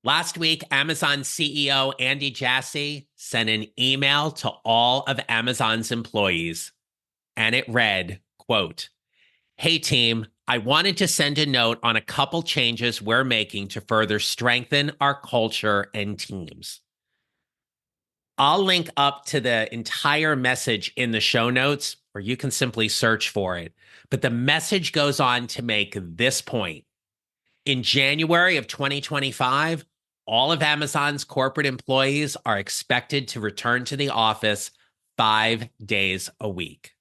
Last week, Amazon CEO Andy Jassy sent an email to all of Amazon's employees, and it read, quote, "Hey team, I wanted to send a note on a couple changes we're making to further strengthen our culture and teams." I'll link up to the entire message in the show notes, or you can simply search for it. But the message goes on to make this point. In January of 2025, all of Amazon's corporate employees are expected to return to the office 5 days a week.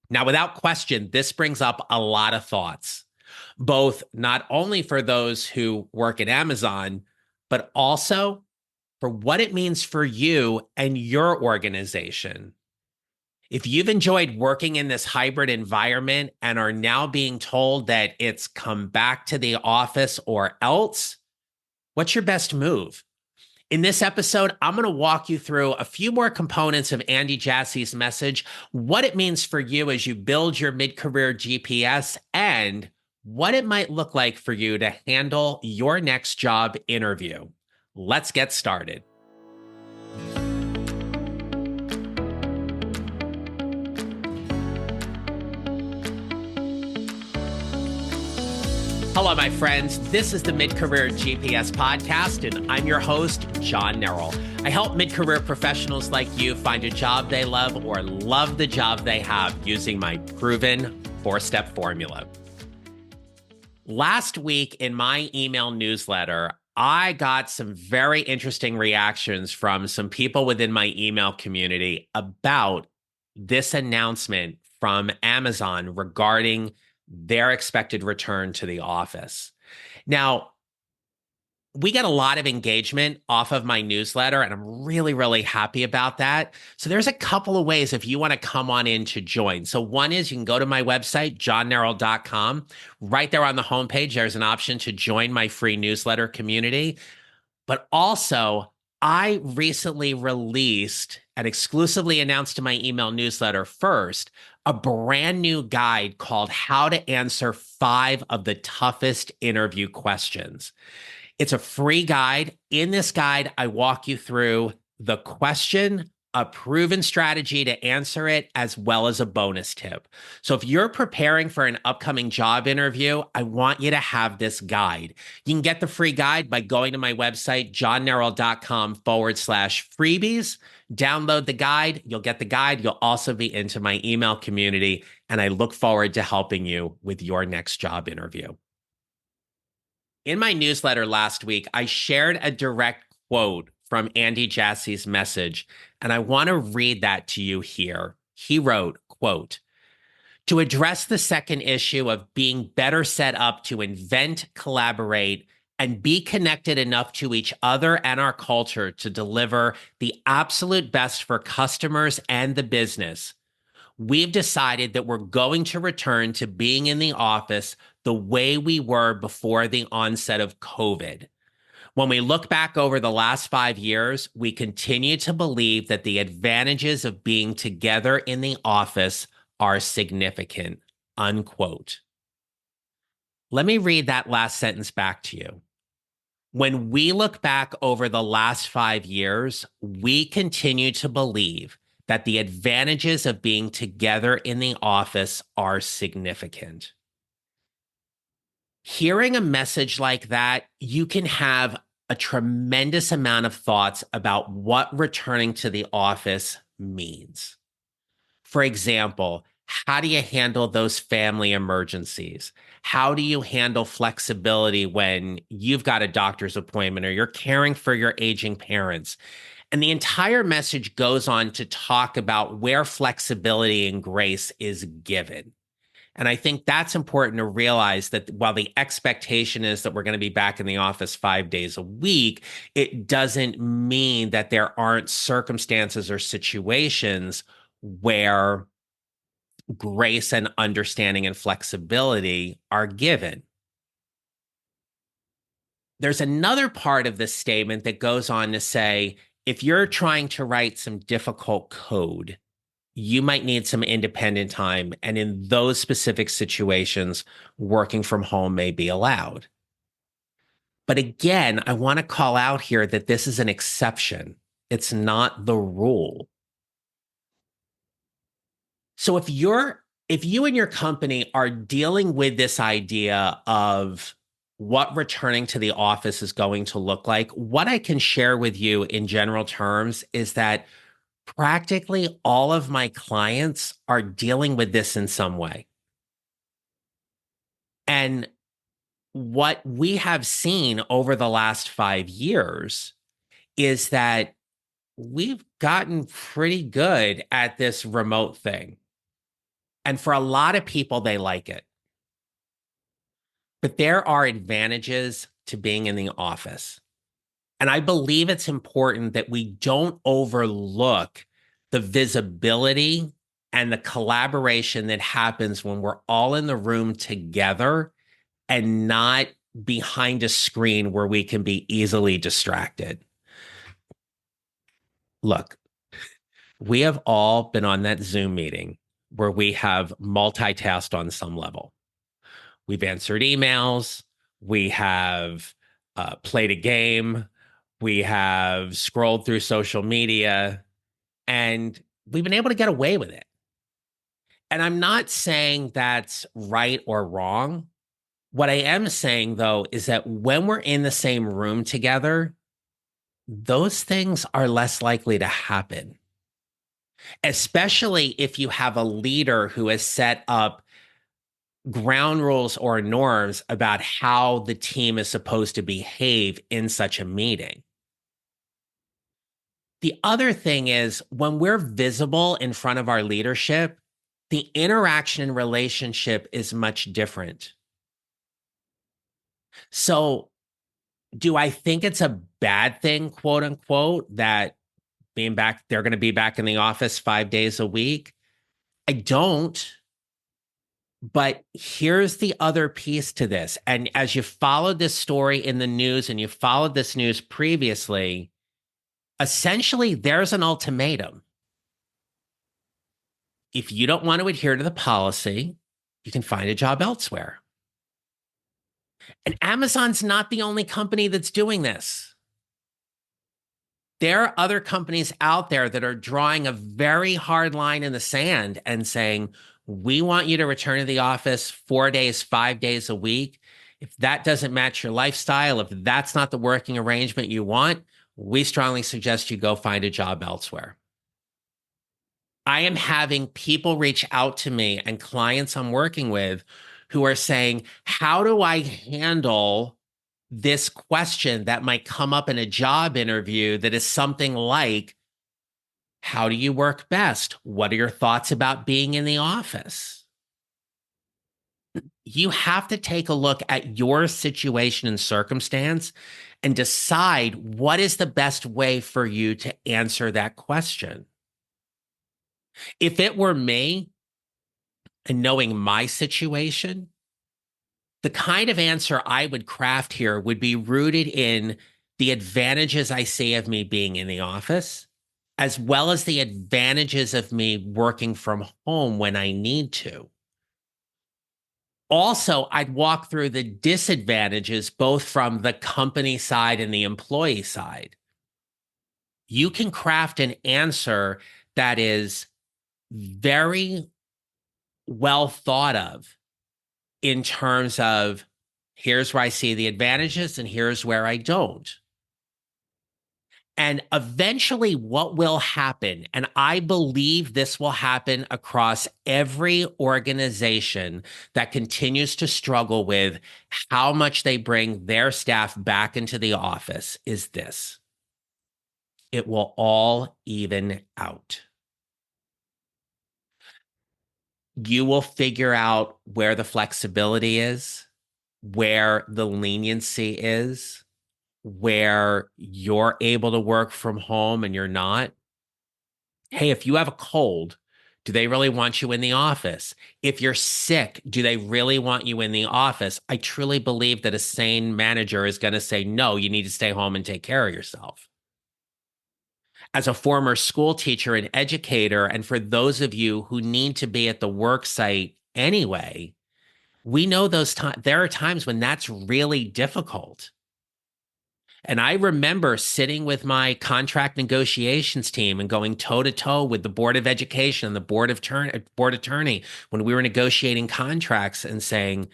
Now, without question, this brings up a lot of thoughts, both not only for those who work at Amazon, but also for what it means for you and your organization. If you've enjoyed working in this hybrid environment and are now being told that it's come back to the office or else, what's your best move? In this episode, I'm going to walk you through a few more components of Andy Jassy's message, what it means for you as you build your mid-career GPS, and what it might look like for you to handle your next job interview. Let's get started. Hello, my friends. This is the Mid-Career GPS podcast, and I'm your host, John Nerrell. I help mid-career professionals like you find a job they love or love the job they have using my proven four-step formula. Last week in my email newsletter, I got some very interesting reactions from some people within my email community about this announcement from Amazon regarding their expected return to the office. Now, we get a lot of engagement off of my newsletter, and I'm really, really happy about that. So there's a couple of ways if you want to come on in to join. So one is you can go to my website, johnnerrell.com. Right there on the homepage, there's an option to join my free newsletter community. But also, I recently released and exclusively announced to my email newsletter first a brand new guide called How to Answer 5 of the Toughest Interview Questions. It's a free guide. In this guide, I walk you through the question, a proven strategy to answer it, as well as a bonus tip. So if you're preparing for an upcoming job interview, I want you to have this guide. You can get the free guide by going to my website, johnnerrell.com/freebies. Download the guide. You'll get the guide. You'll also be into my email community, and I look forward to helping you with your next job interview. In my newsletter last week, I shared a direct quote from Andy Jassy's message, and I want to read that to you here. He wrote, quote, "To address the second issue of being better set up to invent, collaborate, and be connected enough to each other and our culture to deliver the absolute best for customers and the business, we've decided that we're going to return to being in the office the way we were before the onset of COVID. When we look back over the last 5 years, we continue to believe that the advantages of being together in the office are significant," unquote. Let me read that last sentence back to you. When we look back over the last 5 years, we continue to believe that the advantages of being together in the office are significant. Hearing a message like that, you can have a tremendous amount of thoughts about what returning to the office means. For example, how do you handle those family emergencies? How do you handle flexibility when you've got a doctor's appointment or you're caring for your aging parents? And the entire message goes on to talk about where flexibility and grace is given. And I think that's important to realize that while the expectation is that we're going to be back in the office 5 days a week, it doesn't mean that there aren't circumstances or situations where grace and understanding and flexibility are given. There's another part of this statement that goes on to say, if you're trying to write some difficult code, you might need some independent time. And in those specific situations, working from home may be allowed. But again, I want to call out here that this is an exception. It's not the rule. So if you and your company are dealing with this idea of what returning to the office is going to look like, what I can share with you in general terms is that practically all of my clients are dealing with this in some way. And what we have seen over the last 5 years is that we've gotten pretty good at this remote thing. And for a lot of people, they like it. But there are advantages to being in the office. And I believe it's important that we don't overlook the visibility and the collaboration that happens when we're all in the room together and not behind a screen where we can be easily distracted. Look, we have all been on that Zoom meeting where we have multitasked on some level. We've answered emails, we have played a game, we have scrolled through social media, and we've been able to get away with it. And I'm not saying that's right or wrong. What I am saying, though, is that when we're in the same room together, those things are less likely to happen, especially if you have a leader who has set up ground rules or norms about how the team is supposed to behave in such a meeting. The other thing is when we're visible in front of our leadership, the interaction and relationship is much different. So, do I think it's a bad thing, quote unquote, that being back, they're going to be back in the office 5 days a week? I don't. But here's the other piece to this. And as you followed this story in the news and you followed this news previously, essentially there's an ultimatum. If you don't want to adhere to the policy, you can find a job elsewhere. And Amazon's not the only company that's doing this. There are other companies out there that are drawing a very hard line in the sand and saying, we want you to return to the office 4 days, 5 days a week. If that doesn't match your lifestyle, if that's not the working arrangement you want, we strongly suggest you go find a job elsewhere. I am having people reach out to me and clients I'm working with who are saying, how do I handle this question that might come up in a job interview that is something like, how do you work best? What are your thoughts about being in the office? You have to take a look at your situation and circumstance and decide what is the best way for you to answer that question. If it were me and knowing my situation, the kind of answer I would craft here would be rooted in the advantages I see of me being in the office, as well as the advantages of me working from home when I need to. Also, I'd walk through the disadvantages both from the company side and the employee side. You can craft an answer that is very well thought of in terms of here's where I see the advantages and here's where I don't. And eventually, what will happen, and I believe this will happen across every organization that continues to struggle with how much they bring their staff back into the office, is this: it will all even out. You will figure out where the flexibility is, where the leniency is, where you're able to work from home and you're not. Hey, if you have a cold, do they really want you in the office? If you're sick, do they really want you in the office? I truly believe that a sane manager is going to say, no, you need to stay home and take care of yourself. As a former school teacher and educator, and for those of you who need to be at the work site anyway, we know those times. There are times when that's really difficult. And I remember sitting with my contract negotiations team and going toe to toe with the Board of Education and the board attorney when we were negotiating contracts and saying,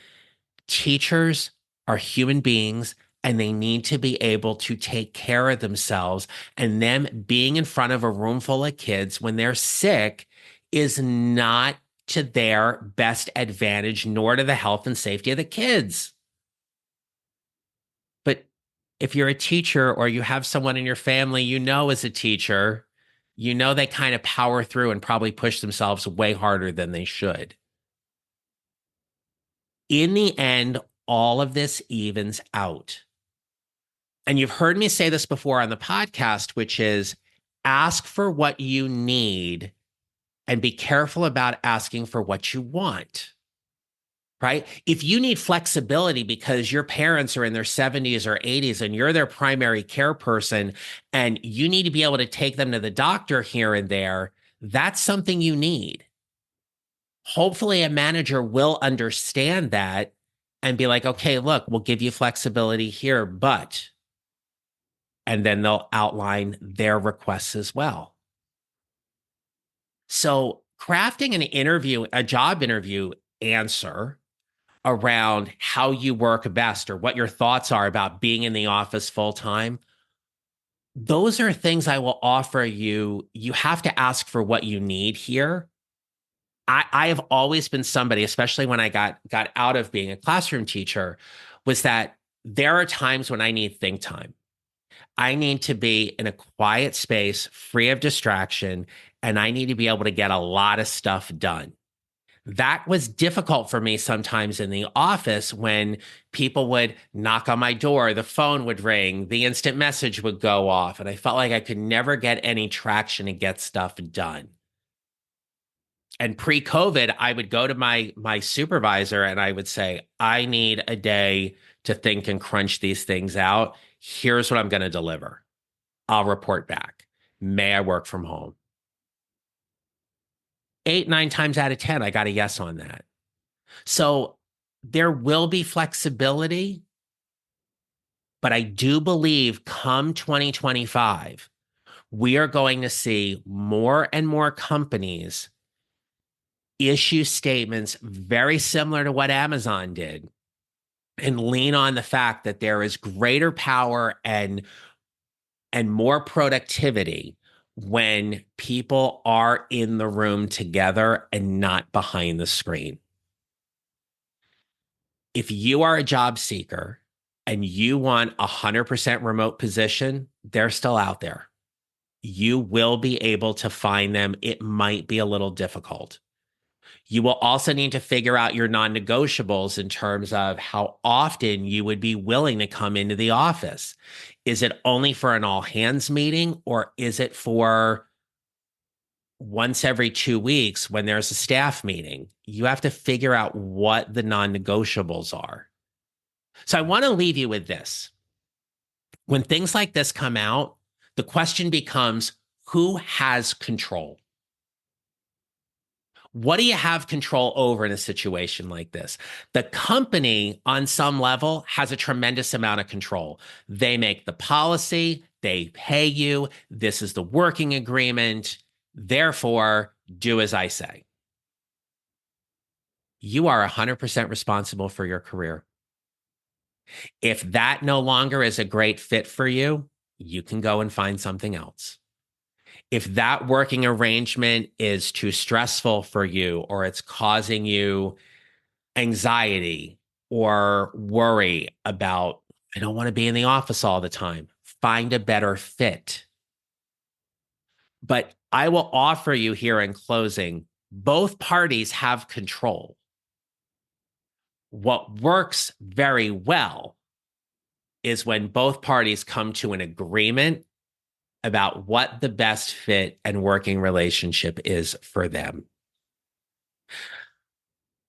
teachers are human beings and they need to be able to take care of themselves. And them being in front of a room full of kids when they're sick is not to their best advantage, nor to the health and safety of the kids. But if you're a teacher or you have someone in your family you know as a teacher, you know they kind of power through and probably push themselves way harder than they should. In the end, all of this evens out. And you've heard me say this before on the podcast, which is ask for what you need and be careful about asking for what you want. Right? If you need flexibility because your parents are in their 70s or 80s and you're their primary care person and you need to be able to take them to the doctor here and there, that's something you need. Hopefully, a manager will understand that and be like, okay, look, we'll give you flexibility here, but, and then they'll outline their requests as well. So, crafting an interview, a job interview answer around how you work best or what your thoughts are about being in the office full time, those are things I will offer you. You have to ask for what you need here. I have always been somebody, especially when I got out of being a classroom teacher, was that there are times when I need think time. I need to be in a quiet space, free of distraction, and I need to be able to get a lot of stuff done. That was difficult for me sometimes in the office when people would knock on my door, the phone would ring, the instant message would go off, and I felt like I could never get any traction and get stuff done. And pre-COVID, I would go to my supervisor and I would say, I need a day to think and crunch these things out. Here's what I'm going to deliver. I'll report back. May I work from home? 8, 9 times out of 10, I got a yes on that. So there will be flexibility, but I do believe come 2025, we are going to see more and more companies issue statements very similar to what Amazon did and lean on the fact that there is greater power and more productivity when people are in the room together and not behind the screen. If you are a job seeker and you want a 100% remote position, they're still out there. You will be able to find them. It might be a little difficult. You will also need to figure out your non-negotiables in terms of how often you would be willing to come into the office. Is it only for an all-hands meeting, or is it for once every 2 weeks when there's a staff meeting? You have to figure out what the non-negotiables are. So I want to leave you with this. When things like this come out, the question becomes, who has control? What do you have control over in a situation like this? The company, on some level, has a tremendous amount of control. They make the policy, they pay you, this is the working agreement, therefore, do as I say. You are 100% responsible for your career. If that no longer is a great fit for you, you can go and find something else. If that working arrangement is too stressful for you, or it's causing you anxiety or worry about, I don't want to be in the office all the time, find a better fit. But I will offer you here in closing, both parties have control. What works very well is when both parties come to an agreement about what the best fit and working relationship is for them.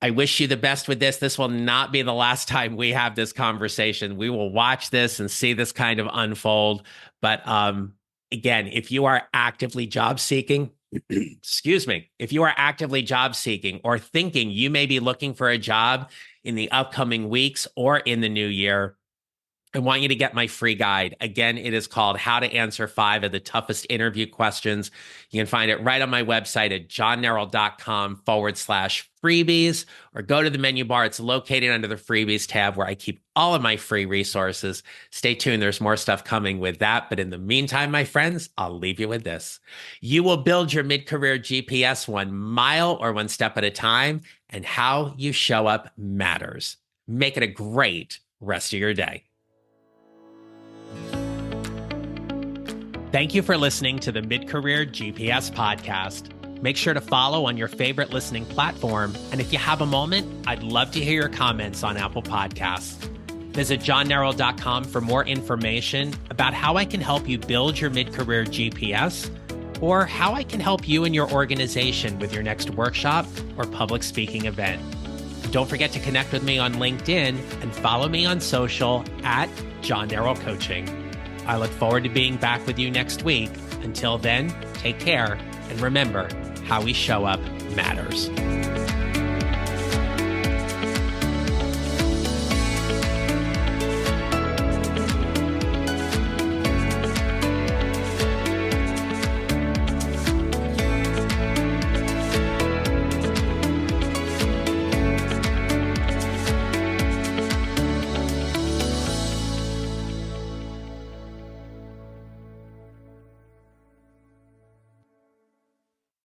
I wish you the best with this. This will not be the last time we have this conversation. We will watch this and see this kind of unfold. But again, if you are actively job seeking, excuse me, if you are actively job seeking or thinking you may be looking for a job in the upcoming weeks or in the new year, I want you to get my free guide. Again, it is called How to Answer 5 of the Toughest Interview Questions. You can find it right on my website at johnneral.com/freebies, or go to the menu bar. It's located under the freebies tab where I keep all of my free resources. Stay tuned. There's more stuff coming with that. But in the meantime, my friends, I'll leave you with this. You will build your mid-career GPS 1 mile or 1 step at a time, and how you show up matters. Make it a great rest of your day. Thank you for listening to the Mid-Career GPS podcast. Make sure to follow on your favorite listening platform. And if you have a moment, I'd love to hear your comments on Apple Podcasts. Visit johnneral.com for more information about how I can help you build your mid-career GPS, or how I can help you and your organization with your next workshop or public speaking event. Don't forget to connect with me on LinkedIn and follow me on social at John Neral Coaching. I look forward to being back with you next week. Until then, take care, and remember, how we show up matters.